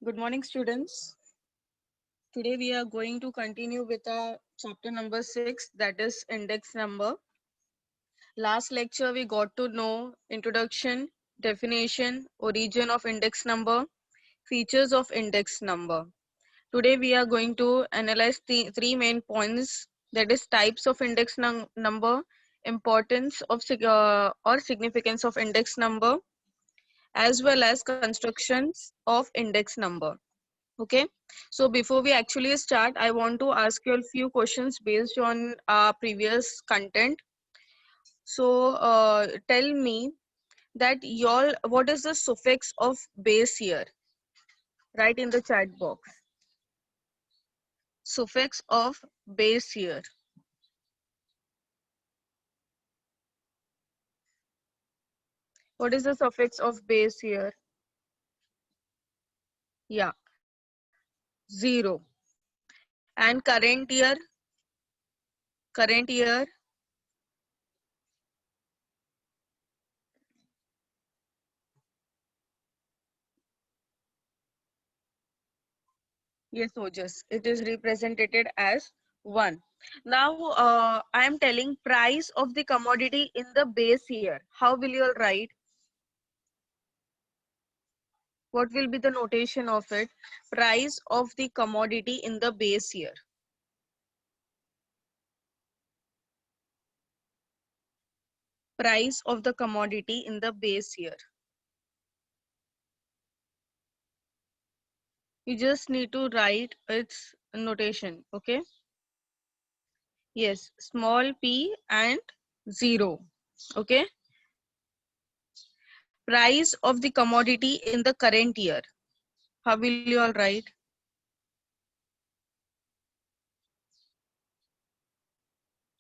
Good morning, students. Today we are going to continue with our chapter number 6, that is index number. Last lecture we got to know introduction, definition, origin of index number, features of index number. Today we are going to analyze three main points, that is types of index number, importance of or significance of index number, as well as constructions of index number. Okay, so before we actually start, I want to ask you a few questions based on our previous content. So tell me that y'all, what is the suffix of base here? Write in the chat box. Suffix of base here. What is the suffix of base here? Yeah, 0. And current year, yes, Ojas, it is represented as 1. Now, I am telling price of the commodity in the base year. How will you write? What will be the notation of it? Price of the commodity in the base year. Price of the commodity in the base year. You just need to write its notation, okay? Yes, small p and 0, okay? Price of the commodity in the current year. How will you all write?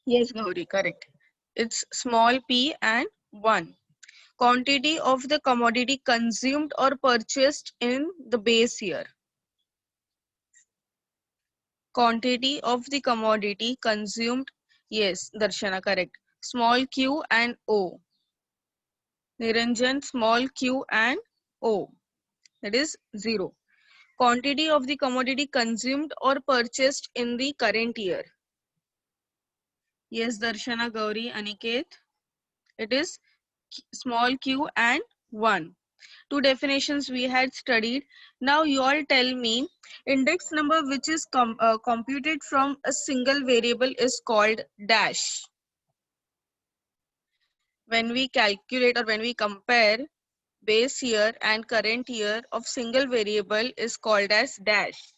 Yes, Gauri, correct. It's small p and 1. Quantity of the commodity consumed or purchased in the base year. Quantity of the commodity consumed. Yes, Darshana, correct. Small q and O. Niranjan, small q and O. That is 0. Quantity of the commodity consumed or purchased in the current year. Yes, Darshana, Gauri, Aniket. It is small q and 1. Two definitions we had studied. Now you all tell me, index number which is computed from a single variable is called dash. When we calculate or when we compare base year and current year of single variable is called as dash.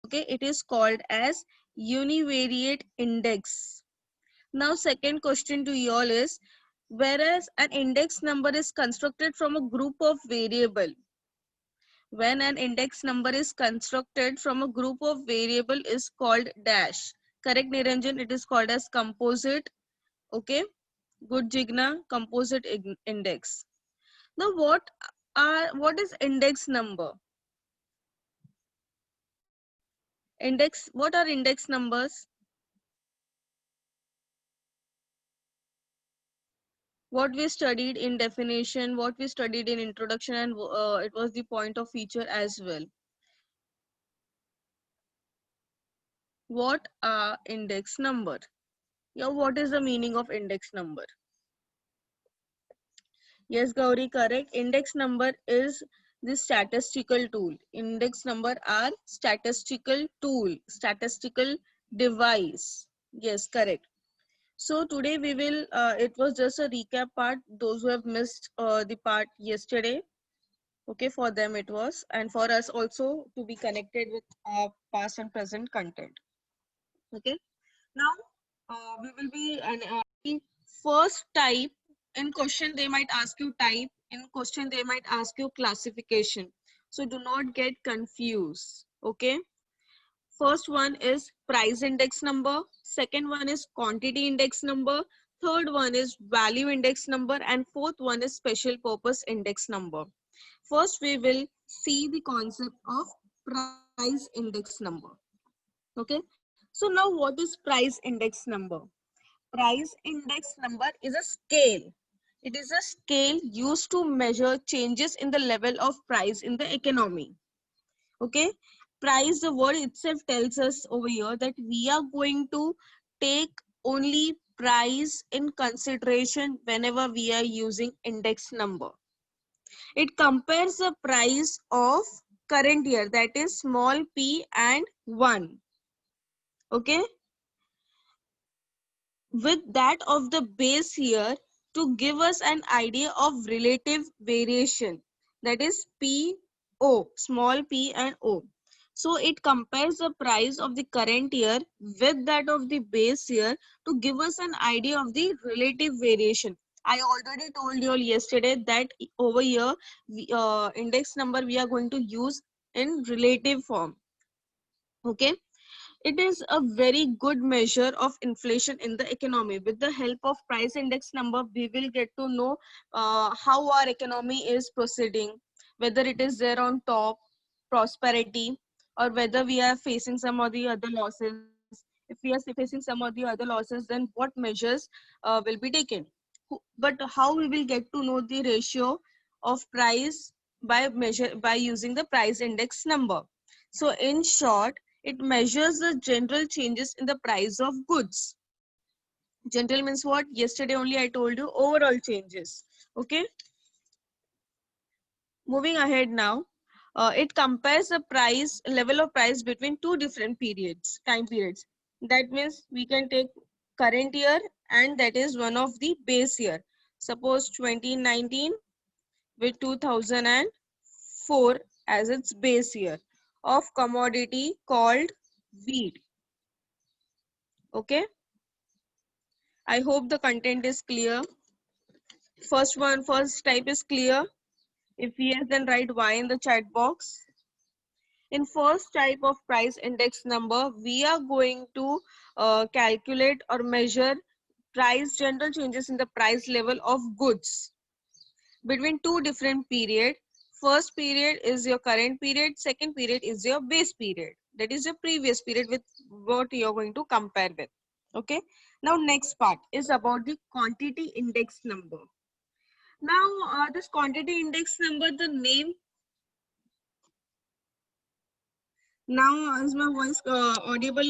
Okay, it is called as univariate index. Now second question to you all is, whereas an index number is constructed from a group of variable, when an index number is constructed from a group of variable is called dash. Correct, Niranjan? It is called as composite. Okay, good, Jigna. Composite index. Now what is index number? What are index numbers? What we studied in definition, what we studied in introduction, and it was the point of feature as well. What are index number? Yeah, what is the meaning of index number? Yes, Gauri, correct. Index number is the statistical tool. Index number are statistical tool, statistical device. Yes, correct. So today we will, it was just a recap part. Those who have missed the part yesterday, okay, for them it was. And for us also to be connected with our past and present content. Okay. Now, we will be the first type. In question they might ask you type, in question they might ask you classification, so do not get confused. Okay, first one is price index number, second one is quantity index number, third one is value index number, and fourth one is special purpose index number. First we will see the concept of price price index number. Okay. So now what is price index number? Price index number is a scale. It is a scale used to measure changes in the level of price in the economy. Okay. Price, the word itself tells us over here that we are going to take only price in consideration whenever we are using index number. It compares the price of current year, that is small p and 1, okay, with that of the base year to give us an idea of relative variation, that is p o, small p and o. So it compares the price of the current year with that of the base year to give us an idea of the relative variation. I already told you all yesterday that over here index number we are going to use in relative form. Okay. It is a very good measure of inflation in the economy. With the help of price index number, we will get to know how our economy is proceeding, whether it is there on top, prosperity, or whether we are facing some of the other losses. If we are facing some of the other losses, then what measures will be taken? But how we will get to know the ratio of price by using the price index number? So in short, it measures the general changes in the price of goods. General means what? Yesterday only I told you overall changes. Okay. Moving ahead now, it compares the price level of price between two different time periods. That means we can take current year and that is one of the base year. Suppose 2019 with 2004 as its base year of commodity called wheat. Okay. I hope the content is clear. First type is clear. If yes, then write Y in the chat box. In first type of price index number, we are going to calculate or measure general changes in the price level of goods between two different periods. First period is your current period, second period is your base period. That is your previous period with what you are going to compare with. Okay. Now next part is about the quantity index number. Now this quantity index number, the name. Now is my voice audible?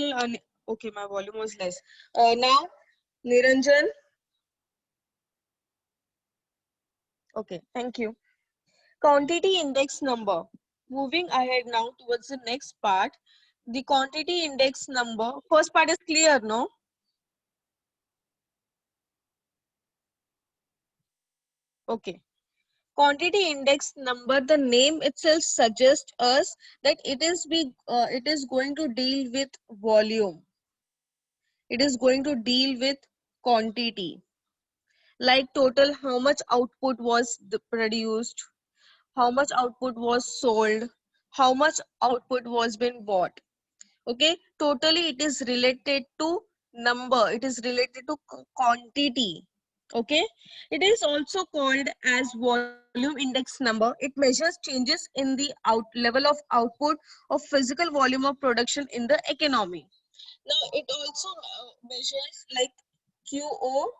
Okay, my volume was less. Now, Niranjan. Okay, thank you. Quantity index number. Moving ahead now towards the next part. The quantity index number. First part is clear, no? Okay. Quantity index number, the name itself suggests us that it is going to deal with volume. It is going to deal with quantity, like total how much output was produced, how much output was sold, how much output was been bought. Okay, totally it is related to number, it is related to quantity. Okay, it is also called as volume index number. It measures changes in the level of output of physical volume of production in the economy. Now it also measures like QO,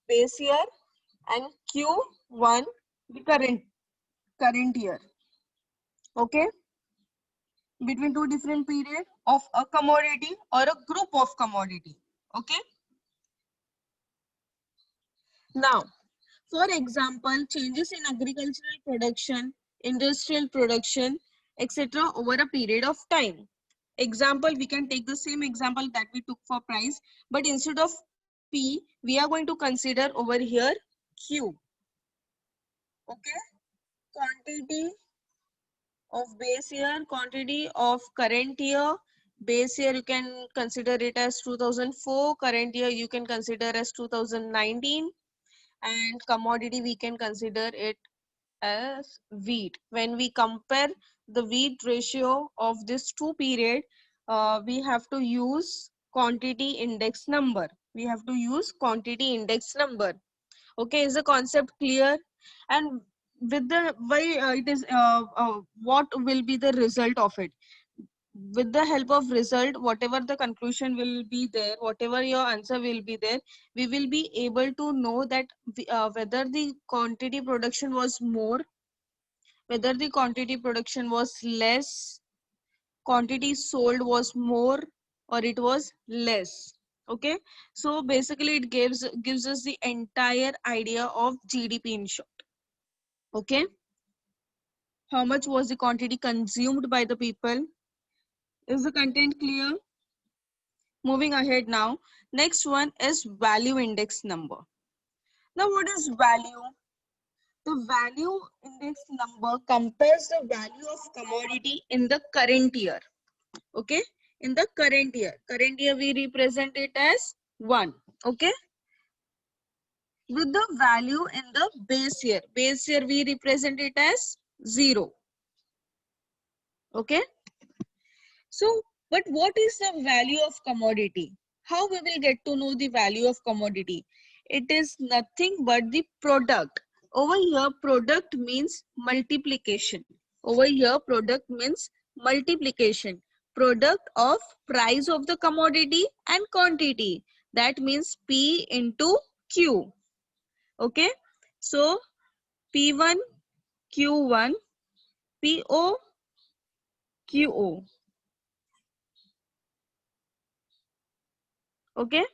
base year, and Q1, the current year. Okay, between two different periods of a commodity or a group of commodity. Okay. Now, for example, changes in agricultural production, industrial production, etc. over a period of time. Example, we can take the same example that we took for price, but instead of P, we are going to consider over here Q. Okay. Quantity of base year, quantity of current year. Base year you can consider it as 2004, current year you can consider as 2019, and commodity we can consider it as wheat. When we compare the wheat ratio of this two period, we have to use quantity index number. We have to use quantity index number. Okay, is the concept clear? And with the why it is what will be the result of it? with the help of result, whatever the conclusion will be there, whatever your answer will be there, we will be able to know that whether the quantity production was more, whether the quantity production was less, quantity sold was more, or it was less. Okay, so basically it gives us the entire idea of GDP in short. Okay, how much was the quantity consumed by the people? Is the content clear? Moving ahead now. Next one is value index number. Now what is value? The value index number compares the value of commodity in the current year. Okay, in the current year. Current year we represent it as 1. Okay, with the value in the base year. Base year we represent it as 0. Okay, so but what is the value of commodity? How we will get to know the value of commodity? It is nothing but the product. Over here product means multiplication. Over here product means multiplication. Product of price of the commodity and quantity. That means P into Q. Okay, so P1 Q1 PO QO. Okay,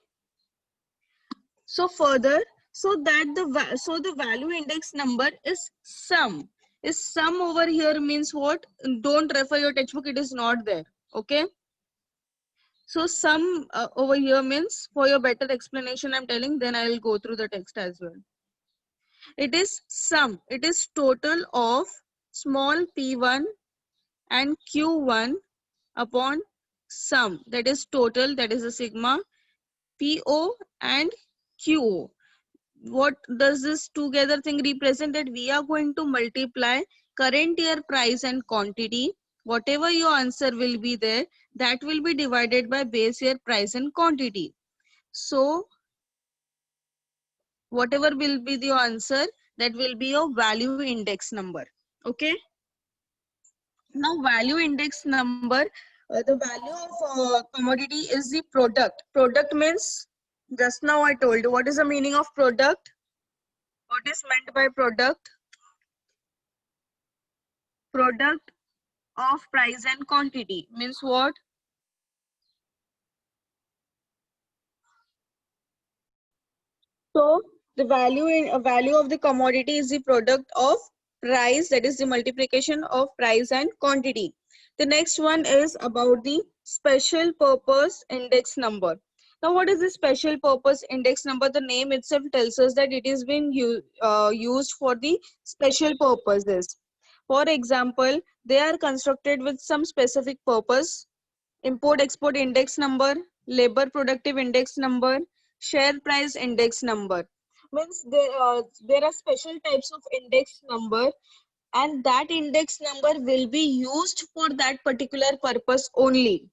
so further, so the value index number is sum. Is sum over here means what? Don't refer your textbook, it is not there. Okay, so sum over here means, for your better explanation I'm telling, then I will go through the text as well. It is sum. It is total of small p1 and q1 upon sum, that is total, that is a sigma po and qo. What does this together thing represent? That we are going to multiply current year price and quantity. Whatever your answer will be there, that will be divided by base year price and quantity. So whatever will be the answer, that will be your value index number. Okay, now value index number, the value of commodity is the product. Product means, just now I told you what is the meaning of product. What is meant by product? Product of price and quantity means what? So the value of the commodity is the product of price, that is the multiplication of price and quantity. The next one is about the special purpose index number. Now what is the special purpose index number? The name itself tells us that it is been used for the special purposes. For example, they are constructed with some specific purpose. Import export index number, labor productive index number, share price index number. Means there are special types of index number, and that index number will be used for that particular purpose only.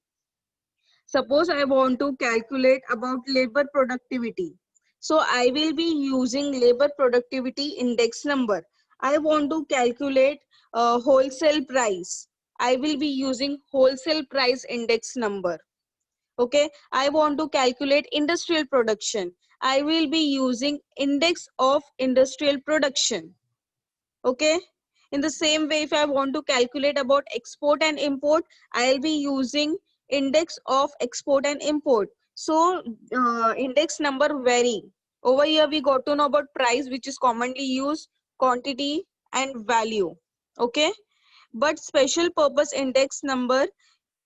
Suppose I want to calculate about labor productivity. So I will be using labor productivity index number. I want to calculate wholesale price. I will be using wholesale price index number. Okay, I want to calculate industrial production. I will be using index of industrial production. Okay, in the same way, if I want to calculate about export and import, I'll be using index of export and import. So index number vary. Over here we got to know about price, which is commonly used, quantity and value. Okay, but special purpose index number,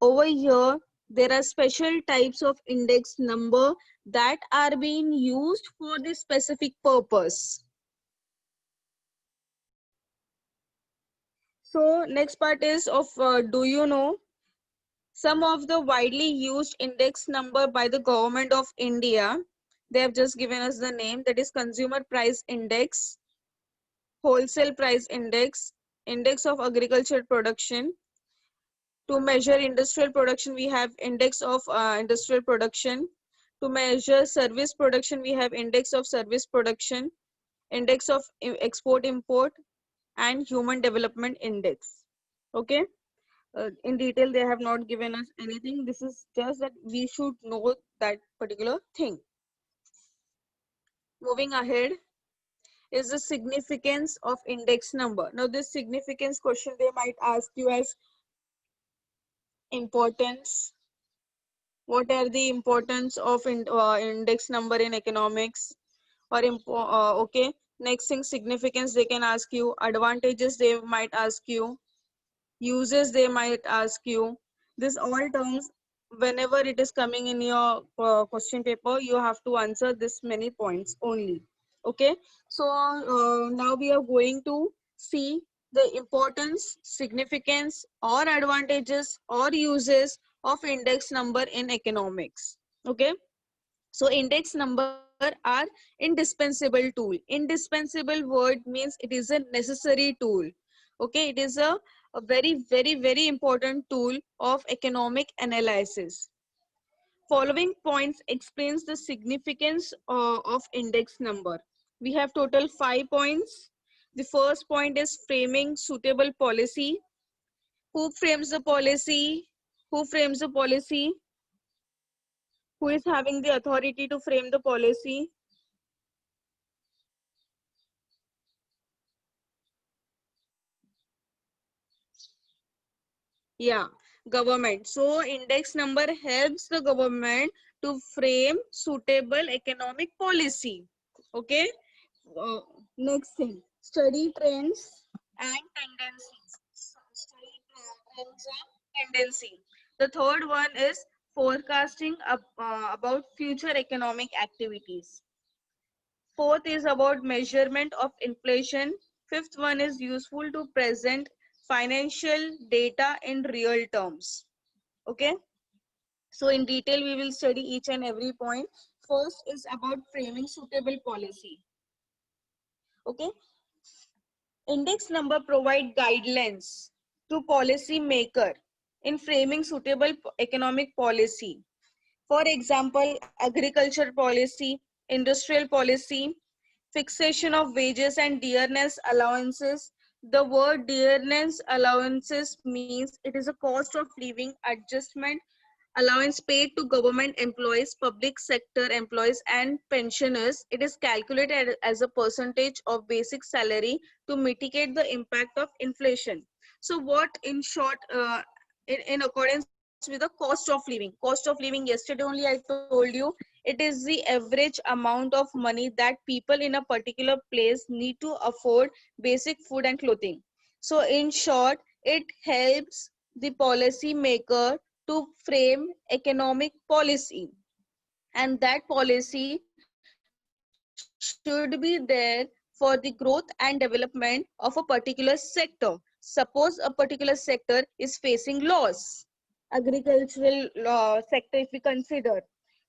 over here there are special types of index number that are being used for this specific purpose. So next part is of do you know some of the widely used index number by the government of India? They have just given us the name, that is consumer price index, wholesale price index, index of agricultural production. To measure industrial production, we have index of industrial production. To measure service production, we have index of service production, index of export import, and human development index. Okay, In detail, they have not given us anything. This is just that we should know that particular thing. Moving ahead is the significance of index number. Now, this significance question they might ask you as importance. What are the importance of index number in economics? Or okay. Next thing, significance they can ask you. Advantages they might ask you. Uses they might ask you. This all terms, whenever it is coming in your question paper, you have to answer this many points only. Okay, so now we are going to see the importance, significance, or advantages or uses of index number in economics. Okay, so index number are indispensable tool. Indispensable word means it is a necessary tool. Okay, it is a very important tool of economic analysis. Following points explains the significance of index number. We have total 5 points. The first point is framing suitable policy. Who frames the policy? Who frames the policy? Who is having the authority to frame the policy? Yeah, government. So index number helps the government to frame suitable economic policy. Okay. Uh, Next thing, study trends and tendencies. Study trends and tendency. The third one is forecasting about future economic activities. Fourth is about measurement of inflation. Fifth one is useful to present financial data in real terms. Okay. So in detail, we will study each and every point. First is about framing suitable policy. Okay. Index number provide guidelines to policy maker in framing suitable economic policy. For example, agriculture policy, industrial policy, fixation of wages and dearness allowances. The word dearness allowances means it is a cost of living adjustment allowance paid to government employees, public sector employees and pensioners. It is calculated as a percentage of basic salary to mitigate the impact of inflation. So what in short, in accordance with the cost of living. Cost of living, yesterday only I told you, it is the average amount of money that people in a particular place need to afford basic food and clothing. So in short, it helps the policy maker to frame economic policy, and that policy should be there for the growth and development of a particular sector. Suppose a particular sector is facing loss, agricultural sector if we consider.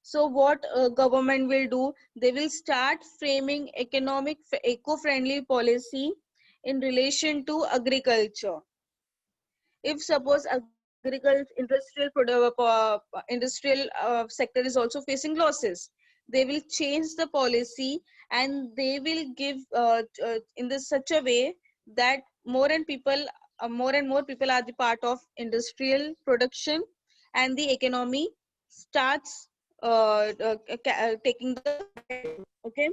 So what government will do, they will start framing economic eco-friendly policy in relation to agriculture. If suppose agriculture industrial sector is also facing losses, they will change the policy and they will give in this such a way that more and more people are the part of industrial production and the economy starts taking the head. Okay.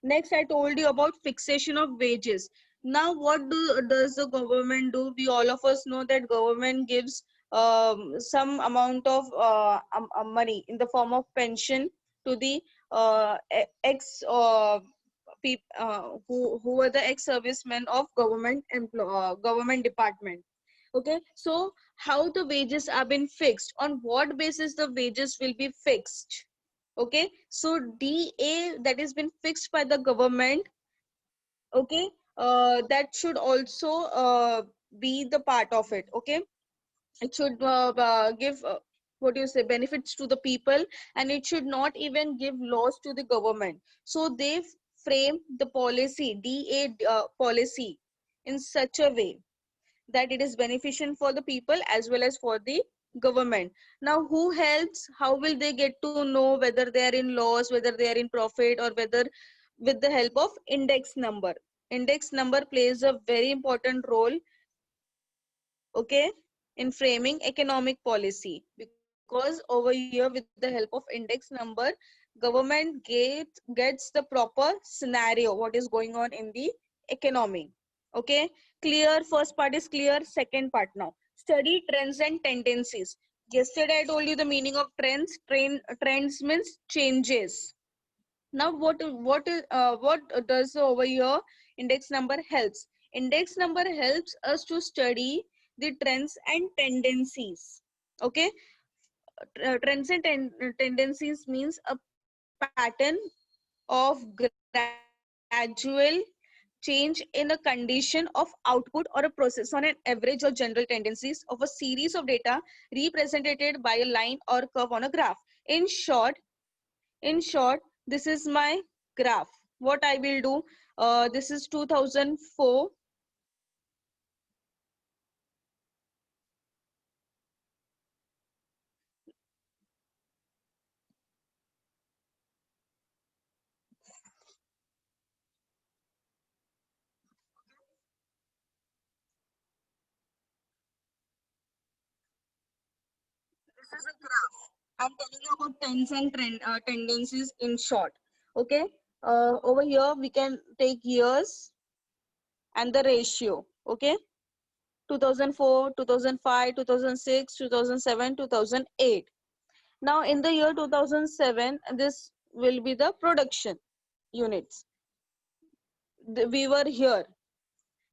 Next, I told you about fixation of wages. Now, what does the government do? We all of us know that government gives some amount of money in the form of pension to the ex who are the ex-servicemen of government department. Okay, so how the wages are been fixed? On what basis the wages will be fixed? Okay, so DA that has been fixed by the government. Okay, that should also be the part of it. Okay, it should give what do you say, benefits to the people, and it should not even give loss to the government. So they frame the policy, DA policy, in such a way that it is beneficial for the people as well as for the government. Now who helps? How will they get to know whether they are in loss, whether they are in profit, or whether? With the help of index number. Index number plays a very important role. Okay, in framing economic policy, because over here with the help of index number, government gets the proper scenario what is going on in the economy. Okay, clear? First part is clear. Second part now, study trends and tendencies. Yesterday I told you the meaning of trends. Trends means changes. Now what does over here index number helps? Index number helps us to study the trends and tendencies. Okay, trends and tendencies means a pattern of gradual change in a condition of output or a process on an average or general tendencies of a series of data represented by a line or curve on a graph. In short in short this is my graph. What I will do, this is 2004. This is a graph. I'm telling you about trends and tendencies in short. Okay, over here we can take years and the ratio. Okay, 2004, 2005, 2006, 2007, 2008. Now in the year 2007, this will be the production units. We were here.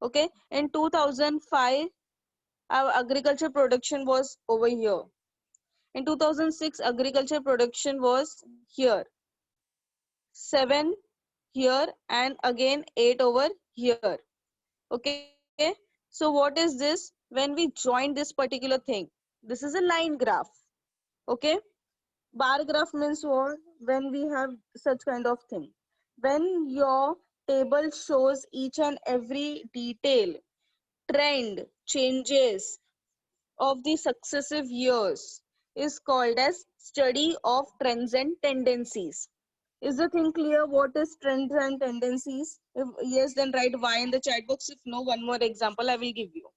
Okay, in 2005 our agriculture production was over here. In 2006 agriculture production was here, 7 here, and again 8 over here. Okay, so what is this? When we join this particular thing, this is a line graph. Okay, bar graph means what? When we have such kind of thing, when your table shows each and every detail, trend, changes of the successive years, is called as study of trends and tendencies. Is the thing clear? What is trends and tendencies? If yes, then write Y in the chat box. If no, one more example I will give you.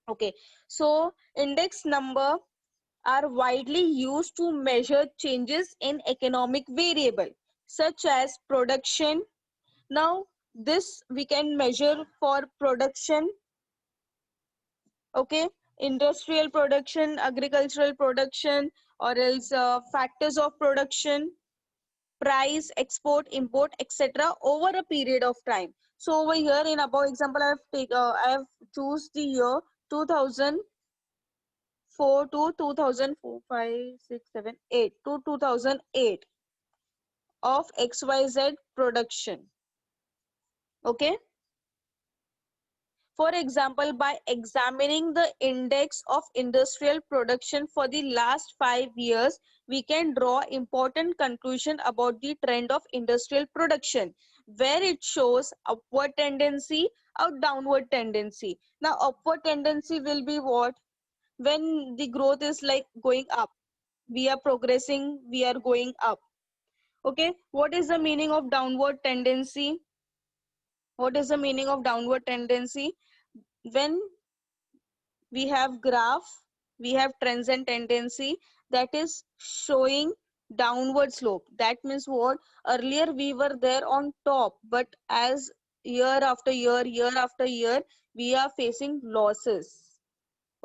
Okay, so index number are widely used to measure changes in economic variable such as production. Now this we can measure for production. Okay, industrial production, agricultural production, or else factors of production, price, export, import, etc. over a period of time. So over here in above example I have choose the year 2004 to 2004, 5, 6, 7, 8 to 2008 of XYZ production. Okay, for example, by examining the index of industrial production for the last 5 years, we can draw important conclusion about the trend of industrial production, where it shows upward tendency or downward tendency. Now, upward tendency will be what? When the growth is like going up, we are progressing, we are going up. Okay, what is the meaning of downward tendency? What is the meaning of downward tendency? When we have graph, we have trends and tendency that is showing downward slope. That means what? Earlier we were there on top, but as year after year after year, we are facing losses.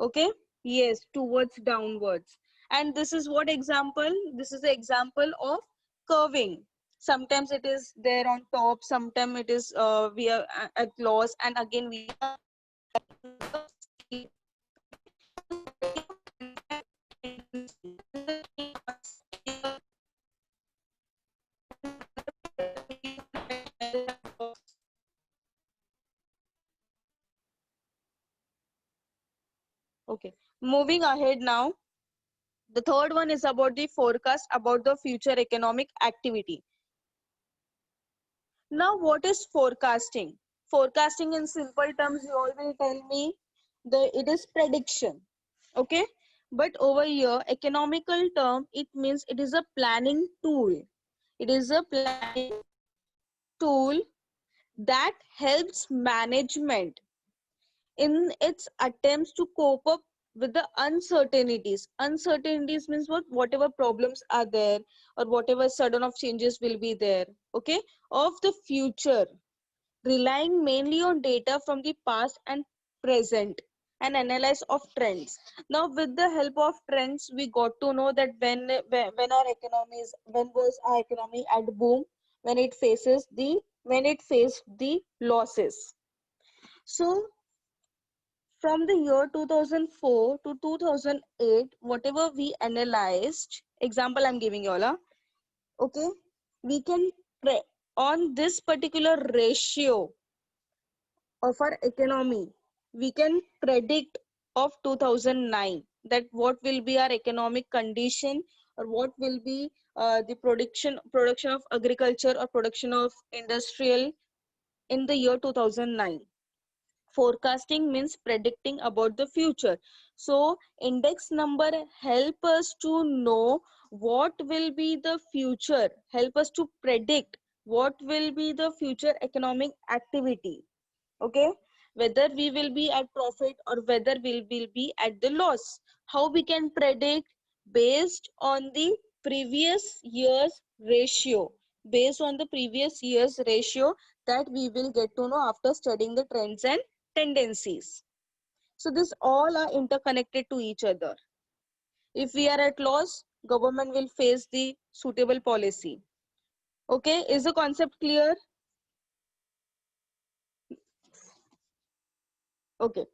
Okay, yes, towards downwards. And this is what example? This is the example of curving. Sometimes it is there on top, sometimes it is we are at loss, and again we are. Okay, moving ahead now. The third one is about the forecast about the future economic activity. Now, what is forecasting? Forecasting in simple terms, you all will tell me it is prediction. Okay, but over here, economical term, it means it is a planning tool. It is a planning tool that helps management in its attempts to cope up with the uncertainties. Uncertainties means what? Whatever problems are there or whatever sudden of changes will be there, okay, of the future, relying mainly on data from the past and present and analyze of trends. Now with the help of trends we got to know that when our economy is, when was our economy at boom, when it faces the, when it faced the losses. So from the year 2004 to 2008, whatever we analyzed, example I'm giving you all, okay, we can on this particular ratio of our economy, we can predict of 2009 that what will be our economic condition or what will be the production of agriculture or production of industrial in the year 2009. Forecasting means predicting about the future. So index number help us to know what will be the future, help us to predict what will be the future economic activity, okay, whether we will be at profit or whether we will be at the loss. How we can predict? Based on the previous year's ratio, based on the previous year's ratio that we will get to know after studying the trends and tendencies. So this all are interconnected to each other. If we are at loss, government will face the suitable policy. Okay, is the concept clear? Okay,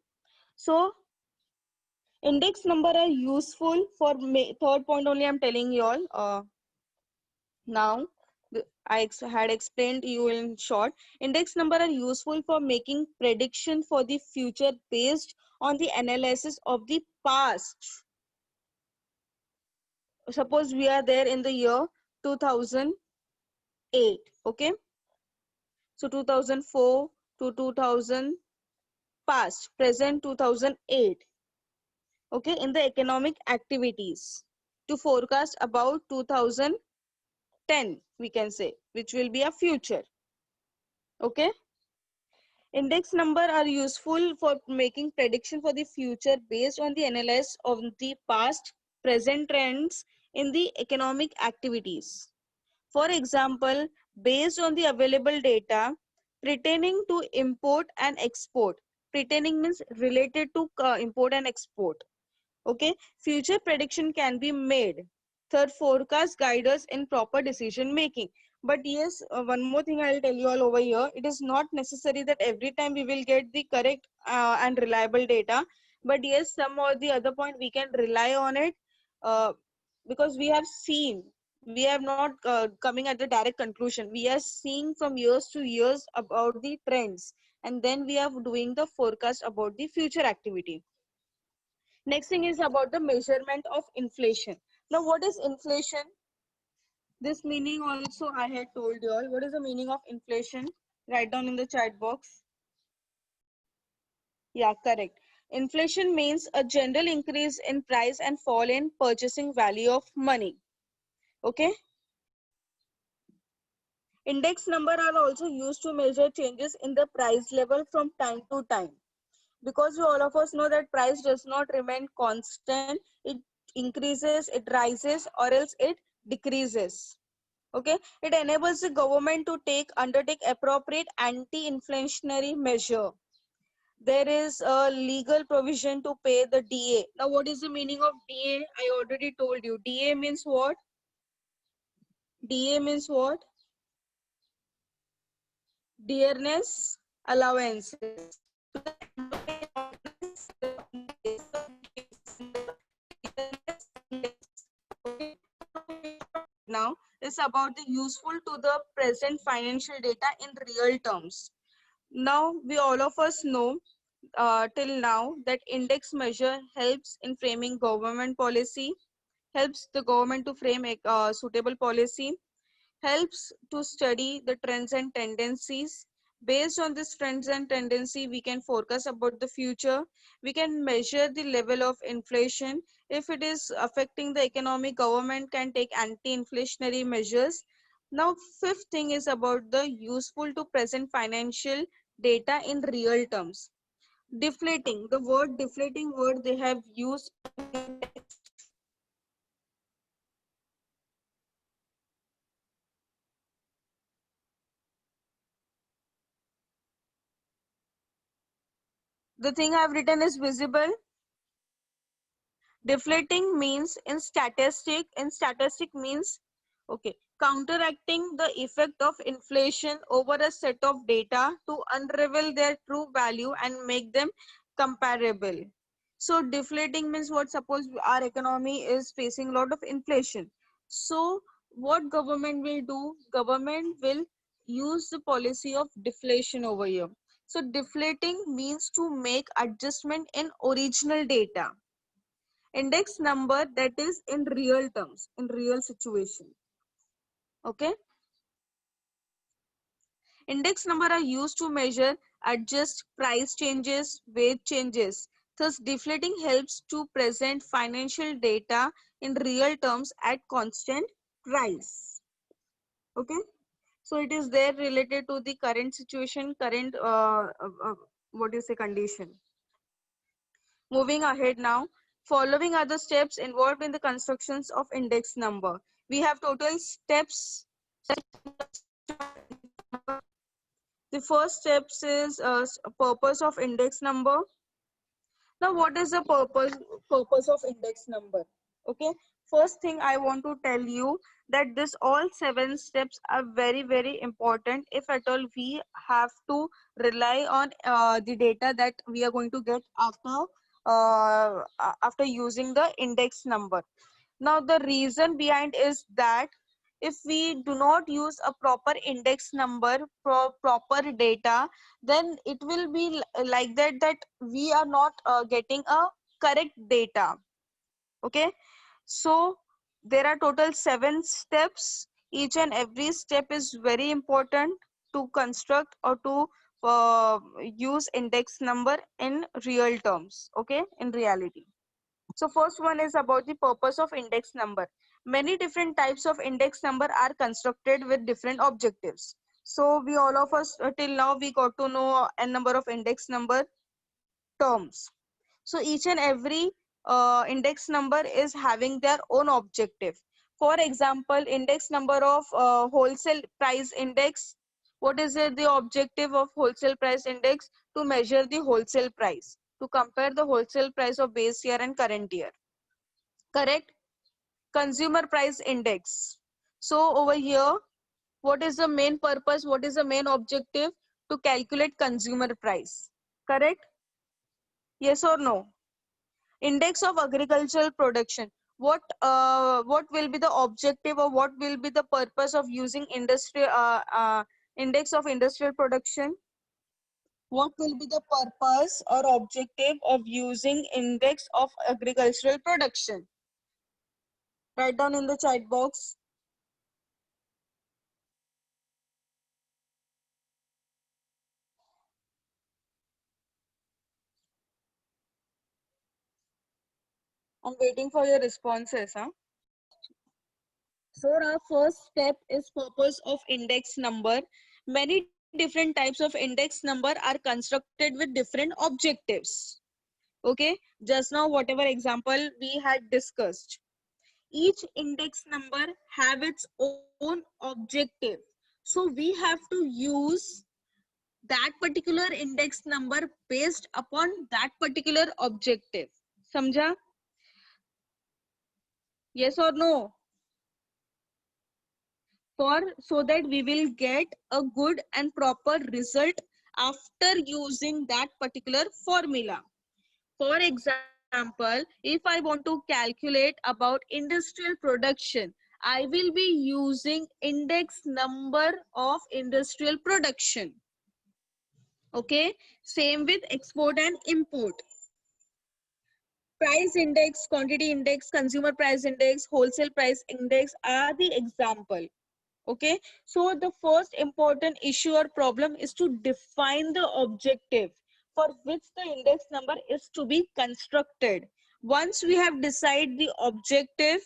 so index number are useful for third point only I'm telling you all. Now had explained you in short. Index number are useful for making prediction for the future based on the analysis of the past. Suppose we are there in the year 2008, okay, so 2004 to 2000, past, present 2008, okay, in the economic activities to forecast about 2010, we can say, which will be a future, okay. Index number are useful for making prediction for the future based on the analysis of the past present trends in the economic activities. For example, based on the available data pertaining to import and export, pertaining means related to import and export, okay, future prediction can be made. Third, forecast guide us in proper decision making. But yes, one more thing I'll tell you all over here, it is not necessary that every time we will get the correct and reliable data, but yes, some or the other point we can rely on it, uh, because we have seen, we have not coming at the direct conclusion, we are seeing from years to years about the trends, and then we are doing the forecast about the future activity. Next thing is about the measurement of inflation. Now, what is inflation? This meaning also I had told you all. What is the meaning of inflation? Write down in the chat box. Yeah, correct. Inflation means a general increase in price and fall in purchasing value of money. Okay. Index number are also used to measure changes in the price level from time to time. Because we all of us know that price does not remain constant, it increases, it rises, or else it decreases. Okay, it enables the government to undertake appropriate anti-inflationary measure. There is a legal provision to pay the DA. Now what is the meaning of DA? I already told you. DA means what? DA means what? Dearness allowances. Now is about the useful to the present financial data in real terms. Now we all of us know till now that index measure helps in framing government policy, helps the government to frame a suitable policy, helps to study the trends and tendencies. Based on this trends and tendency, we can forecast about the future. We can measure the level of inflation. If it is affecting the economy, government can take anti-inflationary measures. Now, fifth thing is about the useful to present financial data in real terms. Deflating, the word deflating word they have used. The thing I have written is visible. Deflating means in statistic means, okay, counteracting the effect of inflation over a set of data to unravel their true value and make them comparable. So deflating means what? Suppose our economy is facing a lot of inflation. So what government will do? Government will use the policy of deflation over here. So deflating means to make adjustment in original data. Index number, that is in real terms, in real situation. Okay, index number are used to measure, adjust price changes, wage changes. Thus deflating helps to present financial data in real terms at constant price. Okay, so it is there related to the current situation, current what do you say, condition. Moving ahead now, following are the steps involved in the constructions of index number. We have total steps. The first steps is purpose of index number. Now, what is the purpose of index number? Okay, first thing I want to tell you that this all 7 steps are very, very important if at all we have to rely on the data that we are going to get after using the index number. Now, the reason behind is that if we do not use a proper index number for proper data, then it will be like that we are not getting a correct data. Okay, so there are total 7 steps. Each and every step is very important to construct or to use index number in real terms. Okay, in reality. So first one is about the purpose of index number. Many different types of index number are constructed with different objectives. So we all of us till now we got to know n number of index number terms. So each and every index number is having their own objective. For example, index number of wholesale price index. What is it, the objective of wholesale price index? To measure the wholesale price, to compare the wholesale price of base year and current year. Correct? Consumer price index. So over here, what is the main purpose? What is the main objective? To calculate consumer price. Correct? Yes or no? Index of agricultural production. What will be the objective or what will be the purpose of using index of industrial production? What will be the purpose or objective of using index of agricultural production? Write down in the chat box. I'm waiting for your responses. Huh? So our first step is purpose of index number. Many different types of index number are constructed with different objectives. Okay, just now whatever example we had discussed. Each index number have its own objective. So we have to use that particular index number based upon that particular objective. Samjha? Yes or no? So that we will get a good and proper result after using that particular formula. For example, if I want to calculate about industrial production, I will be using index number of industrial production. Okay, same with export and import. Price index, quantity index, consumer price index, wholesale price index are the example. Okay, so the first important issue or problem is to define the objective for which the index number is to be constructed. Once we have decided the objective,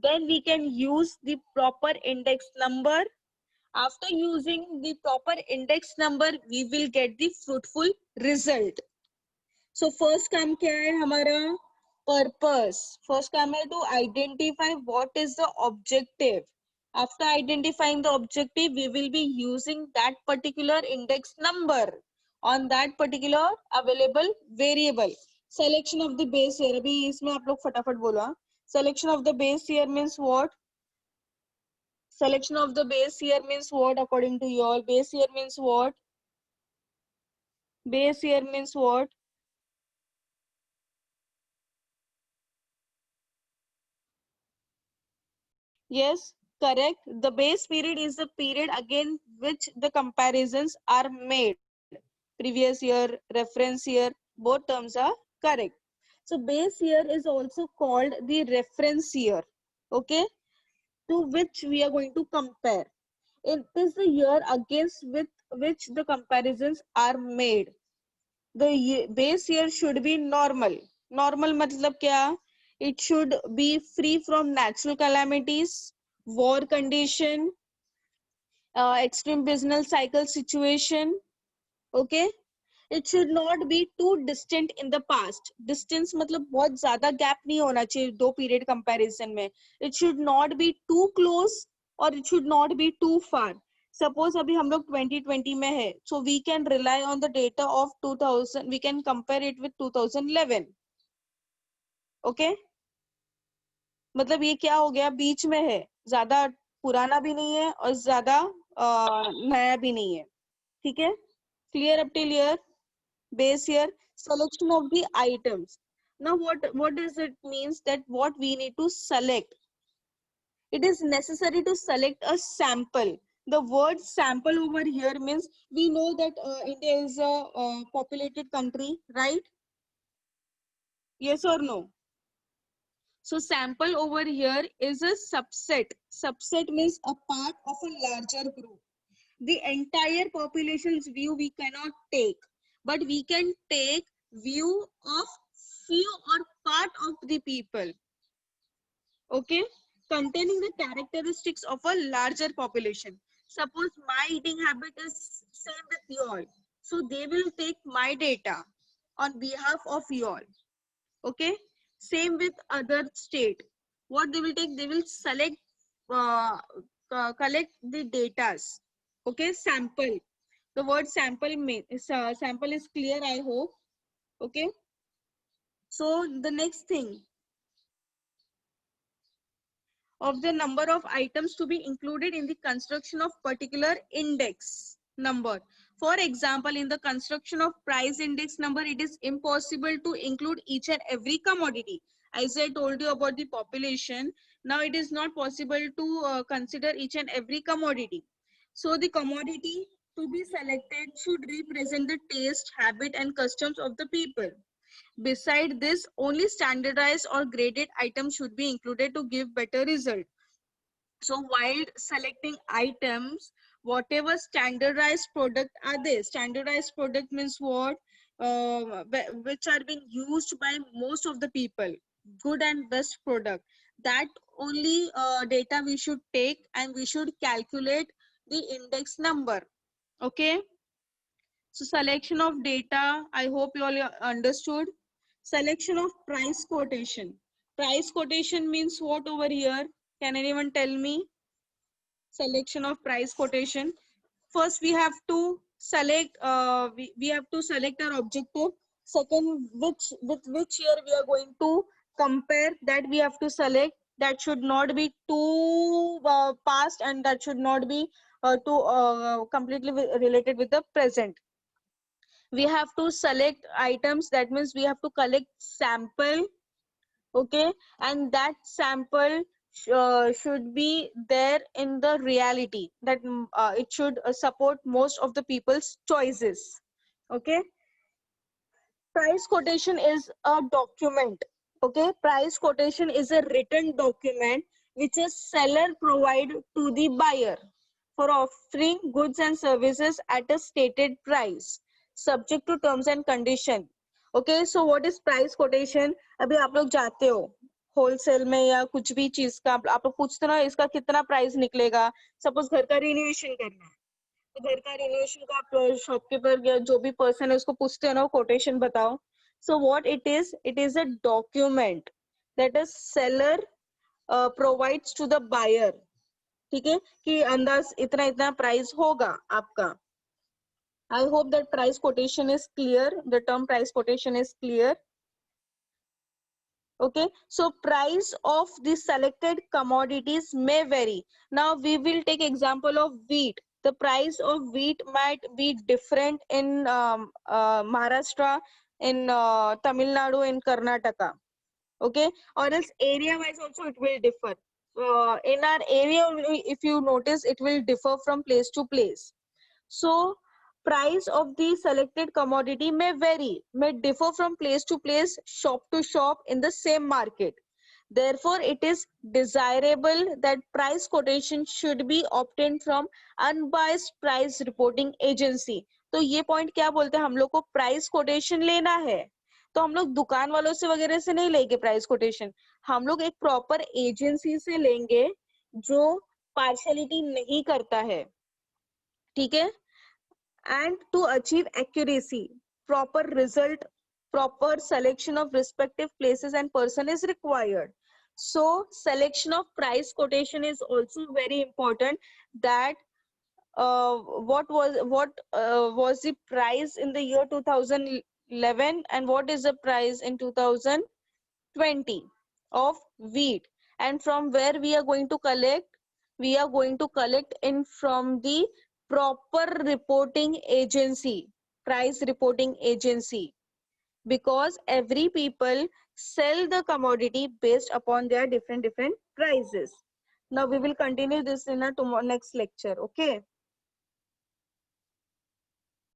then we can use the proper index number. After using the proper index number, we will get the fruitful result. So first काम क्या है हमारा, purpose. First काम है to identify what is the objective. After identifying the objective we will be using that particular index number on that particular available variable. Selection of the base year, अभी इसमें आप लोग फटाफट बोलो. Selection of the base year means what? Selection of the base year means what according to you all? Base year means what? Base year means what? Yes, correct. The base period is the period against which the comparisons are made. Previous year, reference year, both terms are correct. So base year is also called the reference year, okay, to which we are going to compare. It is the year against with which the comparisons are made. The base year should be normal. Normal मतलब क्या? It should be free from natural calamities, war condition, extreme business cycle situation. Okay. It should not be too distant in the past. Distance मतलब बहुत ज़्यादा gap नहीं होना चाहिए दो period comparison में. It should not be too close or it should not be too far. Suppose अभी हम लोग 2020 में है, so we can rely on the data of 2000. We can compare it with 2011. Okay? मतलब ये क्या हो गया, बीच में है, ज़्यादा पुराना भी नहीं है और ज़्यादा नया भी नहीं है. ठीक है? Clear up till here? Base year. Selection of the items. Now what does it means that what we need to select? It is necessary to select a sample. The word sample over here means we know that India is a populated country, right? Yes or no? So sample over here is a subset. Subset means a part of a larger group. The entire population's view we cannot take, but we can take view of few or part of the people. Okay, containing the characteristics of a larger population. Suppose my eating habit is same with you all, so they will take my data on behalf of you all. Okay, same with other state. What they will take, they will select uh, collect the datas. Okay, sample. The word sample sample is clear, I hope. Okay, so the next thing, of the number of items to be included in the construction of particular index number. For example, in the construction of price index number, it is impossible to include each and every commodity. As I told you about the population, now it is not possible to consider each and every commodity. So the commodity to be selected should represent the taste, habit and customs of the people. Beside this, only standardized or graded items should be included to give better result. So while selecting items, whatever standardized product are there, standardized product means what? Which are being used by most of the people, good and best product. That only data we should take and we should calculate the index number. Okay. So selection of data, I hope you all understood. Selection of price quotation. Price quotation means what over here? Can anyone tell me? Selection of price quotation. First, we have to select. We have to select our objective. Second, with which year we are going to compare. That we have to select. That should not be too past, and that should not be too completely related with the present. We have to select items. That means we have to collect sample. Okay, and that sample should be there in the reality, that it should support most of the people's choices. Okay, price quotation is a document. Okay, price quotation is a written document which a seller provide to the buyer for offering goods and services at a stated price subject to terms and condition. Okay, so what is price quotation? अभी आप लोग जाते हो wholesale में या कुछ भी चीज का आप लोग पूछते ना इसका कितना प्राइस निकलेगा. सपोज घर का रिनोवेशन करना है, तो घर का रिनोवेशन का आप शॉपकीपर या जो भी पर्सन है उसको पूछते हो ना, कोटेशन बताओ. So what it is a document that a seller provides to the buyer. ठीक है कि अंदाज इतना इतना प्राइस होगा आपका. I hope that price quotation is clear. The term price quotation is clear. Okay, so price of the selected commodities may vary. Now we will take example of wheat. The price of wheat might be different in Maharashtra, in Tamil Nadu, in Karnataka. Okay, or else area wise also it will differ. In our area, if you notice, it will differ from place to place. So price of the selected commodity may vary, may differ from place to place, shop to shop in the same market. Therefore, it is desirable that price quotation should be obtained from unbiased price reporting agency. तो ये point क्या बोलते हैं, हम लोग को price quotation लेना है तो हम लोग दुकान वालों से वगैरह से नहीं लेंगे प्राइस कोटेशन, हम लोग एक प्रॉपर एजेंसी से लेंगे जो पार्शियलिटी नहीं करता है. ठीक है. And to achieve accuracy, proper result, proper selection of respective places and person is required. So selection of price quotation is also very important. That what was the price in the year 2011 and what is the price in 2020 of wheat, and from where we are going to collect, we are going to collect in from the proper reporting agency, price reporting agency, because every people sell the commodity based upon their different prices. Now we will continue this in a tomorrow next lecture. Okay.